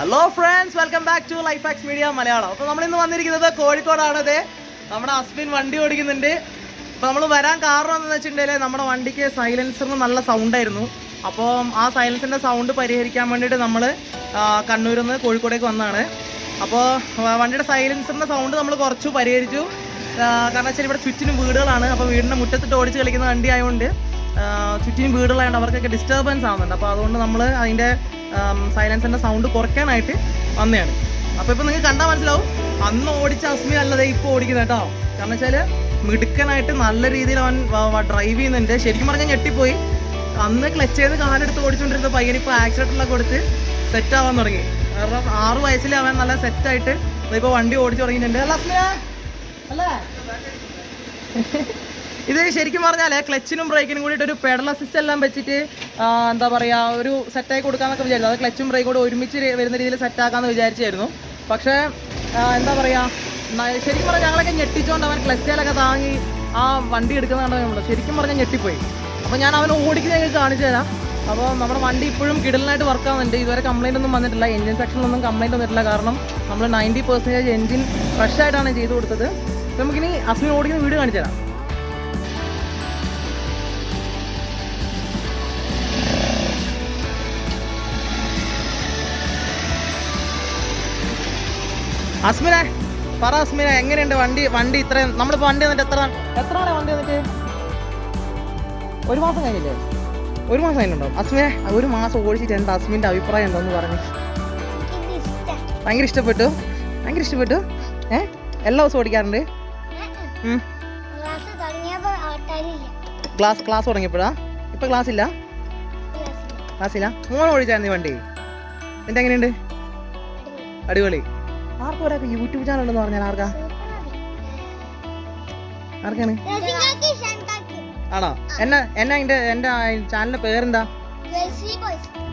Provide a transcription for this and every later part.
Hello friends, welcome back to life facts media Malayalam. അപ്പോൾ നമ്മളിന്ന് വന്നിരിക്കുന്നത് കോഴിക്കോടാണത്. നമ്മുടെ അസ്മിൻ വണ്ടി ഓടിക്കുന്നുണ്ട്. അപ്പോൾ നമ്മൾ വരാൻ കാരണം എന്താണെന്ന് വെച്ചിട്ടുണ്ടെങ്കിൽ നമ്മുടെ വണ്ടിക്ക് സൈലൻസറിന് നല്ല സൗണ്ടായിരുന്നു. അപ്പോൾ ആ സൈലൻസിൻ്റെ സൗണ്ട് പരിഹരിക്കാൻ വേണ്ടിയിട്ട് നമ്മൾ കണ്ണൂരിൽ നിന്ന് കോഴിക്കോടേക്ക് വന്നതാണ്. അപ്പോൾ വണ്ടിയുടെ സൈലൻസറിൻ്റെ സൗണ്ട് നമ്മൾ കുറച്ച് പരിഹരിച്ചു. കാരണം വെച്ചാൽ ഇവിടെ ചുറ്റിനും വീടുകളാണ്. അപ്പോൾ വീടിൻ്റെ മുറ്റത്തിട്ട് ഓടിച്ച് കളിക്കുന്ന വണ്ടി ആയതുകൊണ്ട് ചുറ്റിനും വീടുകളായതുകൊണ്ട് അവർക്കൊക്കെ ഡിസ്റ്റർബൻസ് ആവുന്നുണ്ട്. അപ്പോൾ അതുകൊണ്ട് നമ്മൾ അതിൻ്റെ സൈലൻസിൻ്റെ സൗണ്ട് കുറയ്ക്കാനായിട്ട് വന്നതാണ്. അപ്പോൾ ഇപ്പോൾ നിങ്ങൾക്ക് കണ്ടാൽ മനസ്സിലാവും അന്ന് ഓടിച്ച അസ്മി അല്ലതേ ഇപ്പോൾ ഓടിക്കുന്നത് കേട്ടോ. കാരണം വെച്ചാൽ മിടുക്കനായിട്ട് നല്ല രീതിയിൽ അവൻ ഡ്രൈവ് ചെയ്യുന്നുണ്ട്. ശരിക്കും പറഞ്ഞാൽ ഞെട്ടിപ്പോയി. അന്ന് ക്ലച്ച് ചെയ്ത് കാലെടുത്ത് ഓടിച്ചുകൊണ്ടിരുന്ന പയ്യൻ ഇപ്പോൾ ആക്സിഡൻറ്റിലൊക്കെ കൊടുത്ത് സെറ്റാവാൻ തുടങ്ങി. കാരണം 6 വയസ്സിൽ അവൻ നല്ല സെറ്റായിട്ട് ഇപ്പോൾ വണ്ടി ഓടിച്ചു തുടങ്ങിയിട്ടുണ്ട്. അല്ല അസ്മിയ അല്ലേ? ഇത് ശരിക്കും പറഞ്ഞാൽ ക്ലച്ചിനും ബ്രേക്കിനും കൂടിയിട്ട് ഒരു പെഡൽ അസിസ്റ്റ് എല്ലാം വെച്ചിട്ട് എന്താ പറയുക ഒരു സെറ്റായി കൊടുക്കാമെന്നൊക്കെ വിചാരിച്ചു. അത് ക്ലച്ചും ബ്രേക്കും കൂടെ ഒരുമിച്ച് വരുന്ന രീതിയിൽ സെറ്റാക്കാമെന്ന് വിചാരിച്ചായിരുന്നു. പക്ഷേ എന്താ പറയുക, ശരിക്കും പറഞ്ഞാൽ ഞങ്ങളൊക്കെ ഞെട്ടിച്ചുകൊണ്ട് അവൻ ക്ലച്ചിലൊക്കെ താങ്ങി ആ വണ്ടി എടുക്കുന്നതാണ് നമ്മൾ ശരിക്കും പറഞ്ഞാൽ ഞെട്ടിപ്പോയി. അപ്പോൾ ഞാൻ അവൻ ഓടിക്കുന്ന ഞങ്ങൾക്ക് കാണിച്ചു തരാം. അപ്പോൾ നമ്മുടെ വണ്ടി ഇപ്പോഴും കിടലിനായിട്ട് വർക്ക് ആവുന്നുണ്ട്. ഇതുവരെ കംപ്ലയിൻ്റ് ഒന്നും വന്നിട്ടില്ല. എൻജിൻ സെക്ഷനിലൊന്നും കംപ്ലയിൻ്റ് വന്നിട്ടില്ല. കാരണം നമ്മൾ 90% എൻജിൻ ഫ്രഷ് ആയിട്ടാണ് ചെയ്ത് കൊടുത്തത്. നമുക്കിനി അസ്മിൻ ഓടിക്കുന്ന വീഡിയോ കാണിച്ചു തരാം. അസ്മിനെ പറ, അസ്മിനെ എങ്ങനെയുണ്ട് വണ്ടി ഇത്രയും നമ്മളിപ്പോൾ വണ്ടി വന്നിട്ട് എത്രയാണ് വണ്ടി വന്നിട്ട്? 1 മാസം കഴിഞ്ഞില്ലേ? 1 മാസം കഴിഞ്ഞിട്ടുണ്ടോ? അസ്മിനെ 1 മാസം ഓടിച്ചിട്ട് എന്താ അസ്മിൻ്റെ അഭിപ്രായം ഉണ്ടോന്ന് പറഞ്ഞു. ഭയങ്കര ഇഷ്ടപ്പെട്ടു. എല്ലാ ദിവസവും ഓടിക്കാറുണ്ട്? ക്ലാസ് തുടങ്ങിയപ്പോഴാ? ഇപ്പം ക്ലാസ്സില്ല? മോനെ ഓടിച്ചായിരുന്നു ഈ വണ്ടി. എന്നിട്ട് എങ്ങനെയുണ്ട്? അടിപൊളി. ആർക്കും ഒരാൾക്ക് യൂട്യൂബ് ചാനൽ ഉണ്ടെന്ന് പറഞ്ഞാൽ ആർക്കാണ്? ആണോ? എൻ്റെ ചാനലിൻ്റെ പേരെന്താ?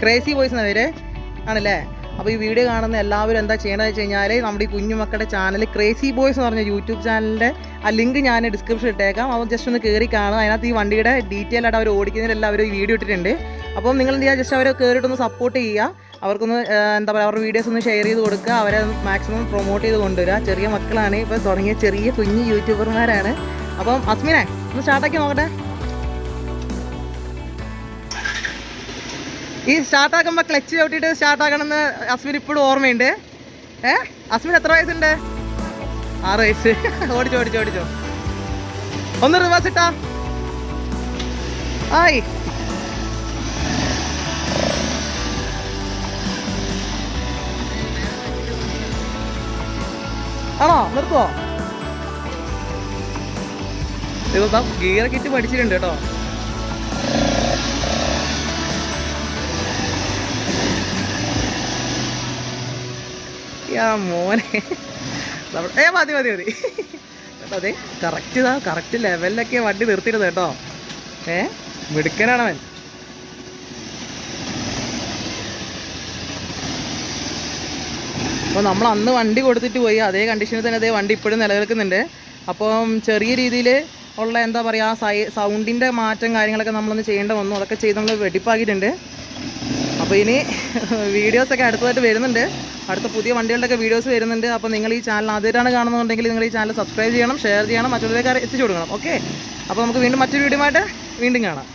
ക്രേസി ബോയ്സ് എന്ന പേര് ആണല്ലേ? അപ്പോൾ ഈ വീഡിയോ കാണുന്ന എല്ലാവരും എന്താ ചെയ്യേണ്ടതെന്ന് വെച്ച് കഴിഞ്ഞാൽ നമ്മുടെ ഈ കുഞ്ഞുമക്കളുടെ ചാനൽ ക്രേസി ബോയ്സ് എന്ന് പറഞ്ഞ യൂട്യൂബ് ചാനലിൻ്റെ ആ ലിങ്ക് ഞാൻ ഡിസ്ക്രിപ്ഷൻ ഇട്ടേക്കാം. അപ്പോൾ ജസ്റ്റ് ഒന്ന് കയറി കാണുക. അതിനകത്ത് ഈ വണ്ടിയുടെ ഡീറ്റെയിൽ ആയിട്ട് അവർ ഓടിക്കുന്നതിലെല്ലാവരും ഈ വീഡിയോ ഇട്ടിട്ടുണ്ട്. അപ്പം നിങ്ങൾ എന്ത് ചെയ്യുക, ജസ്റ്റ് അവരെ കയറിയിട്ടൊന്ന് സപ്പോർട്ട് ചെയ്യുക. അവർക്കൊന്ന് എന്താ പറയുക, അവരുടെ വീഡിയോസ് ഒന്ന് ഷെയർ ചെയ്ത് കൊടുക്കുക. അവരെ മാക്സിമം പ്രൊമോട്ട് ചെയ്ത് കൊണ്ടുവരിക. ചെറിയ മക്കളാണ്, ഇപ്പോൾ തുടങ്ങിയ ചെറിയ കുഞ്ഞ് യൂട്യൂബർമാരാണ്. അപ്പം അസ്മിനെ ഒന്ന് സ്റ്റാർട്ടാക്കി നോക്കട്ടെ. ഈ സ്റ്റാർട്ടാക്കുമ്പോൾ ക്ലച്ച് ചവിട്ടിയിട്ട് സ്റ്റാർട്ടാക്കണമെന്ന് അസ്മിൻ ഇപ്പോഴും ഓർമ്മയുണ്ട്. അസ്മിൻ എത്ര വയസ്സുണ്ട്? 6 വയസ്സ്. ഓടിച്ചോ. ഒന്ന് റിവേഴ്സ് ഇട്ടാ. ആയി. ആണോ? നിർത്തുവോ? ഗിയറൊക്കെ ഇട്ട് പഠിച്ചിട്ടുണ്ട് കേട്ടോ. മോനെ മതി കേട്ടോ. അതെ, കറക്റ്റ് ലെവലിലൊക്കെ വണ്ടി നിർത്തിയിരുന്നത് കേട്ടോ. മിടുക്കനാണ് അവൻ. അപ്പോൾ നമ്മൾ അന്ന് വണ്ടി കൊടുത്തിട്ട് പോയി അതേ കണ്ടീഷനിൽ തന്നെ അതേ വണ്ടി ഇപ്പോഴും നിലനിൽക്കുന്നുണ്ട്. അപ്പം ചെറിയ രീതിയിൽ ഉള്ള എന്താ പറയുക സൗണ്ടിൻ്റെ മാറ്റം കാര്യങ്ങളൊക്കെ നമ്മളൊന്ന് ചെയ്യേണ്ട വന്നു. അതൊക്കെ ചെയ്ത് നമ്മൾ വെടിപ്പാക്കിയിട്ടുണ്ട്. അപ്പോൾ ഇനി വീഡിയോസൊക്കെ അടുത്തതായിട്ട് വരുന്നുണ്ട്. അടുത്ത പുതിയ വണ്ടികളുടെയൊക്കെ വീഡിയോസ് വരുന്നുണ്ട്. അപ്പോൾ നിങ്ങൾ ഈ ചാനൽ ആദ്യമായിട്ടാണ് കാണുന്നുണ്ടെങ്കിൽ നിങ്ങൾ ഈ ചാനൽ സബ്സ്ക്രൈബ് ചെയ്യണം, ഷെയർ ചെയ്യണം, മറ്റുള്ളവരെ എത്തിച്ചു കൊടുക്കണം. ഓക്കെ, അപ്പോൾ നമുക്ക് വീണ്ടും മറ്റൊരു വീഡിയോ ആയിട്ട് വീണ്ടും കാണാം.